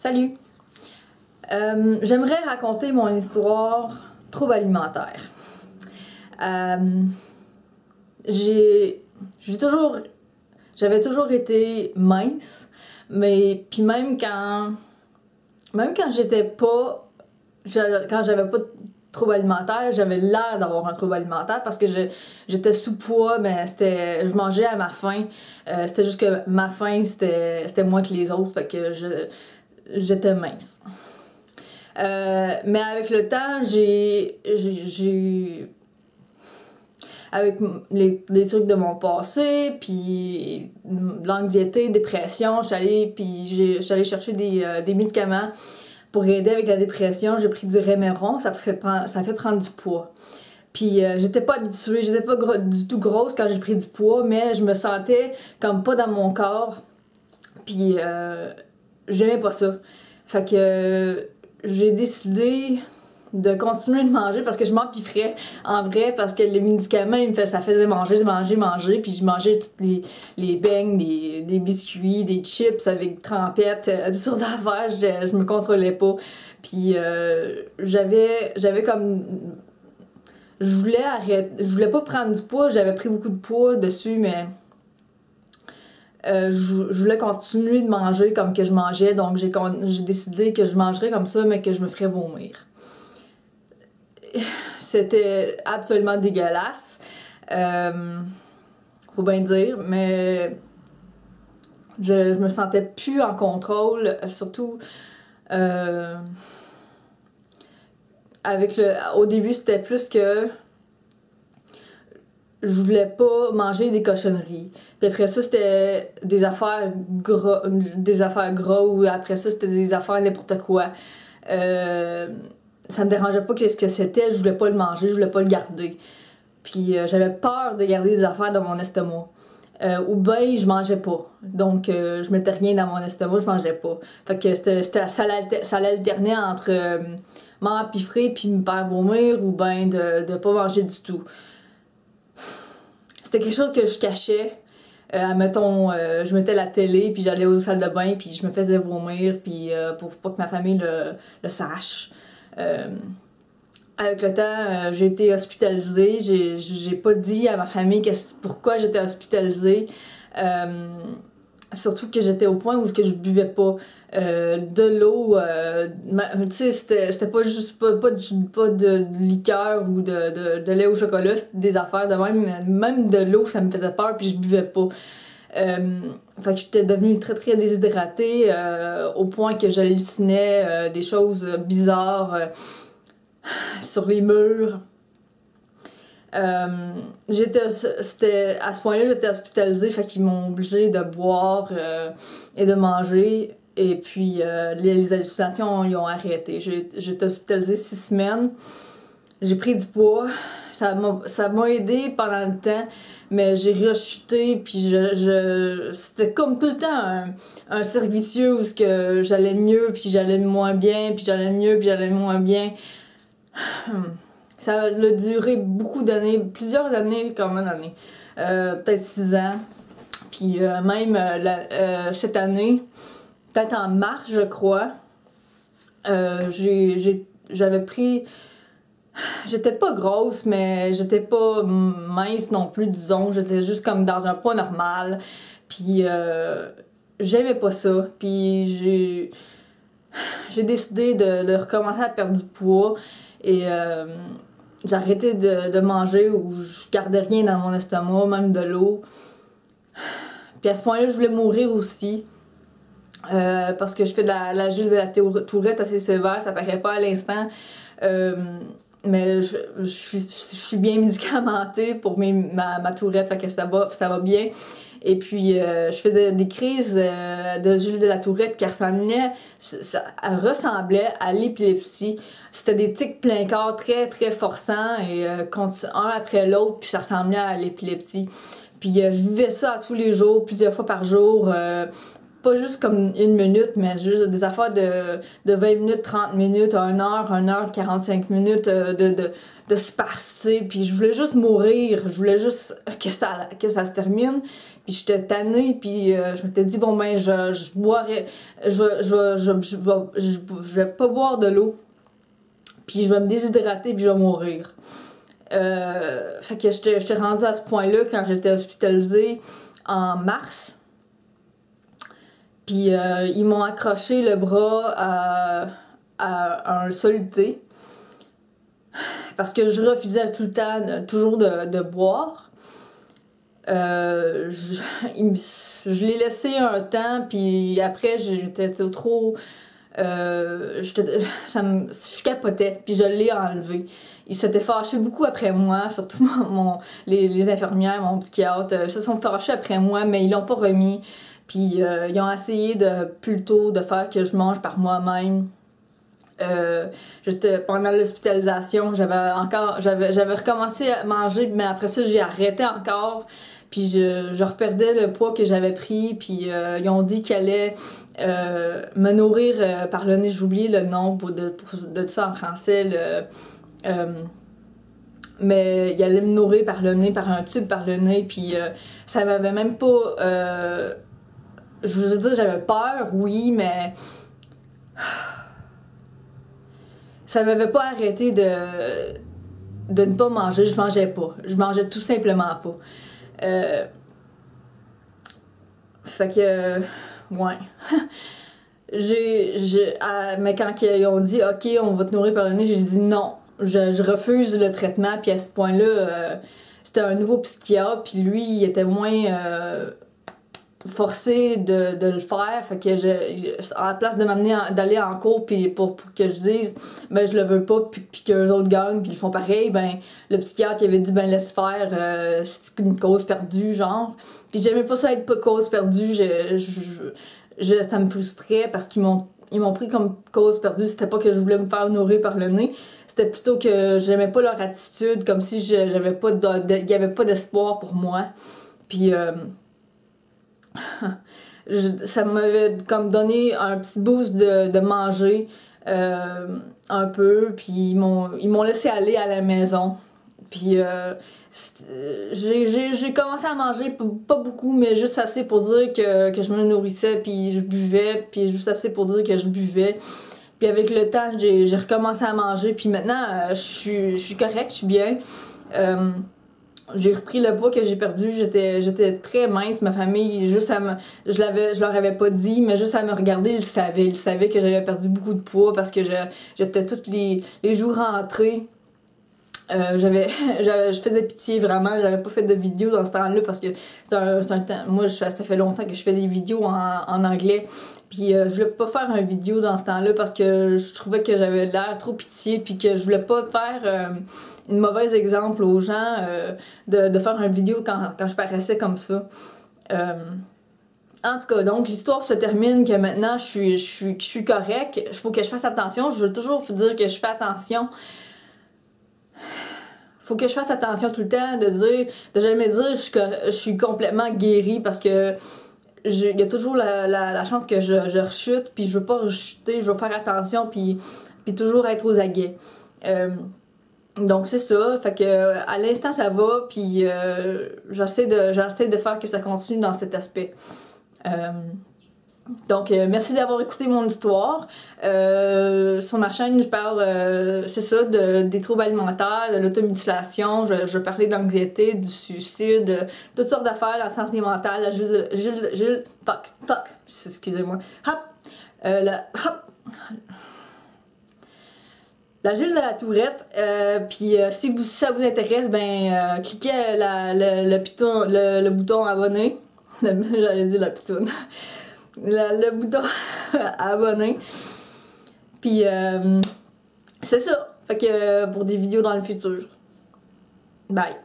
Salut! J'aimerais raconter mon histoire trouble alimentaire. J'avais toujours été mince, mais puis quand j'avais pas de trouble alimentaire, j'avais l'air d'avoir un trouble alimentaire parce que j'étais sous-poids, mais je mangeais à ma faim. C'était juste que ma faim c'était moins que les autres, fait que j'étais mince. Mais avec le temps, avec les trucs de mon passé, puis l'anxiété, dépression, j'étais allée chercher des médicaments pour aider avec la dépression. J'ai pris du Remeron, ça fait prendre du poids. Puis j'étais pas habituée, j'étais pas du tout grosse quand j'ai pris du poids, mais je me sentais comme pas dans mon corps. Puis j'aimais pas ça. Fait que j'ai décidé de continuer de manger parce que je m'empiffrais en vrai, parce que les médicaments ça faisait manger, puis je mangeais toutes les beignes, des biscuits, des chips avec trempettes, toutes sortes d'affaires. Je me contrôlais pas. Puis j'avais comme je voulais pas prendre du poids, j'avais pris beaucoup de poids dessus, mais je voulais continuer de manger comme que je mangeais, donc j'ai décidé que je mangerais comme ça, mais que je me ferais vomir. C'était absolument dégueulasse, faut bien dire, mais je me sentais plus en contrôle, surtout au début c'était plus que je voulais pas manger des cochonneries. Puis après ça, c'était des affaires gras, ou après ça, c'était des affaires n'importe quoi. Ça me dérangeait pas qu'est-ce que c'était, je voulais pas le manger, je voulais pas le garder. Puis j'avais peur de garder des affaires dans mon estomac. Ou bien je mangeais pas. Donc je mettais rien dans mon estomac, je mangeais pas. Fait que ça alternait entre m'empiffrer puis me faire vomir, ou bien de pas manger du tout. C'était quelque chose que je cachais. Admettons, je mettais la télé, puis j'allais aux salles de bain, puis je me faisais vomir, puis pour pas que ma famille le sache. Avec le temps, j'ai été hospitalisée. J'ai pas dit à ma famille pourquoi j'étais hospitalisée. Surtout que j'étais au point où je buvais pas de l'eau. Tu sais, c'était pas juste pas de liqueur ou de lait au chocolat, c'était des affaires de même de l'eau, ça me faisait peur, puis je buvais pas. Fait que j'étais devenue très très déshydratée, au point que j'hallucinais des choses bizarres sur les murs. À ce point-là, j'étais hospitalisée, fait qu'ils m'ont obligée de boire et de manger. Et puis les hallucinations, ils ont arrêté. J'étais hospitalisée 6 semaines. J'ai pris du poids. Ça m'a aidé pendant le temps, mais j'ai rechuté, puis c'était comme tout le temps un cercle vicieux où j'allais mieux, puis j'allais moins bien, puis j'allais mieux, puis j'allais moins bien. Ça a duré beaucoup d'années, plusieurs années, combien d'années? Peut-être 6 ans. Puis même cette année, peut-être en mars, je crois, j'avais pris... J'étais pas grosse, mais j'étais pas mince non plus, disons. J'étais juste comme dans un poids normal. Puis j'aimais pas ça. Puis j'ai décidé de recommencer à perdre du poids. Et j'ai arrêté de manger, ou je gardais rien dans mon estomac, même de l'eau. Puis à ce point-là, je voulais mourir aussi. Parce que je fais de la Gilles de la Tourette assez sévère, ça paraît pas à l'instant. Mais je suis bien médicamentée pour ma tourette, fait que ça va bien. Et puis je fais des crises de Gilles de la Tourette qui elle ressemblait à l'épilepsie. C'était des tics plein corps très très forçants, et un après l'autre, puis ça ressemblait à l'épilepsie. Puis je vivais ça à tous les jours, plusieurs fois par jour. pas juste comme 1 minute, mais juste des affaires de 20 minutes, 30 minutes, 1 heure, 45 minutes de se passer. Puis je voulais juste mourir, je voulais juste que ça se termine. Puis j'étais tannée, puis je m'étais dit, bon ben, je boirais, je vais pas boire de l'eau. Puis je vais me déshydrater, puis je vais mourir. Fait que j'étais rendue à ce point-là quand j'étais hospitalisée en mars. Puis ils m'ont accroché le bras à un soluté parce que je refusais tout le temps, toujours de boire. Je l'ai laissé un temps, puis après j'étais trop... je capotais, puis je l'ai enlevé. Ils s'étaient fâchés beaucoup après moi, surtout les infirmières, mon psychiatre, se sont fâchés après moi, mais ils l'ont pas remis. Puis ils ont essayé plutôt de faire que je mange par moi-même. Pendant l'hospitalisation, j'avais recommencé à manger, mais après ça, j'ai arrêté encore. Puis je reperdais le poids que j'avais pris, puis ils ont dit qu'ils allaient me nourrir par le nez. J'ai oublié le nom de ça en français. Mais ils allaient me nourrir par le nez, par un tube par le nez, puis ça m'avait même pas... je veux dire, j'avais peur, oui, mais... ça m'avait pas arrêté de ne pas manger. Je mangeais pas. Je mangeais tout simplement pas. Fait que... ouais. Mais quand ils ont dit « Ok, on va te nourrir par le nez », j'ai dit non. Je refuse le traitement. Puis à ce point-là, c'était un nouveau psychiatre. Puis lui, il était moins... forcé de le faire, fait que à la place de m'amener d'aller en cours puis pour que je dise ben je le veux pas puis que les autres gagnent puis ils font pareil, ben le psychiatre qui avait dit ben laisse faire, c'est une cause perdue genre. Puis j'aimais pas ça être pas cause perdue, ça me frustrait parce qu'ils m'ont pris comme cause perdue. C'était pas que je voulais me faire nourrir par le nez, c'était plutôt que j'aimais pas leur attitude, comme si j'avais pas il y avait pas d'espoir pour moi. Puis ça m'avait comme donné un petit boost de manger un peu, puis ils m'ont laissé aller à la maison. Puis j'ai commencé à manger, pas beaucoup, mais juste assez pour dire que je me nourrissais, puis je buvais, puis juste assez pour dire que je buvais. Puis avec le temps, j'ai recommencé à manger, puis maintenant, je suis correcte, je suis bien. J'ai repris le poids que j'ai perdu, j'étais très mince, ma famille, je leur avais pas dit, mais juste à me regarder, ils savaient que j'avais perdu beaucoup de poids parce que j'étais tous les jours rentrée. Je faisais pitié vraiment, j'avais pas fait de vidéo dans ce temps-là parce que c'est un temps, moi ça fait longtemps que je fais des vidéos en anglais. Puis je voulais pas faire une vidéo dans ce temps-là parce que je trouvais que j'avais l'air trop pitié, puis que je voulais pas faire une mauvaise exemple aux gens de faire une vidéo quand je paraissais comme ça. En tout cas, donc l'histoire se termine que maintenant je suis correcte, il faut que je fasse attention, je veux toujours vous dire que je fais attention. Faut que je fasse attention tout le temps, de jamais dire je suis complètement guérie parce que il y a toujours la chance que je rechute, puis je veux pas rechuter, je veux faire attention, puis toujours être aux aguets. Donc c'est ça, fait que à l'instant ça va, puis j'essaie de faire que ça continue dans cet aspect. Donc merci d'avoir écouté mon histoire. Sur ma chaîne je parle, c'est ça, des troubles alimentaires, de l'automutilation, je parlais d'anxiété, du suicide, toutes sortes d'affaires, la santé mentale, excusez-moi, la Gilles de la Tourette, puis si ça vous intéresse, ben cliquez le bouton abonner, j'allais dire la pitoune, le bouton abonner, puis c'est ça, fait que pour des vidéos dans le futur, bye.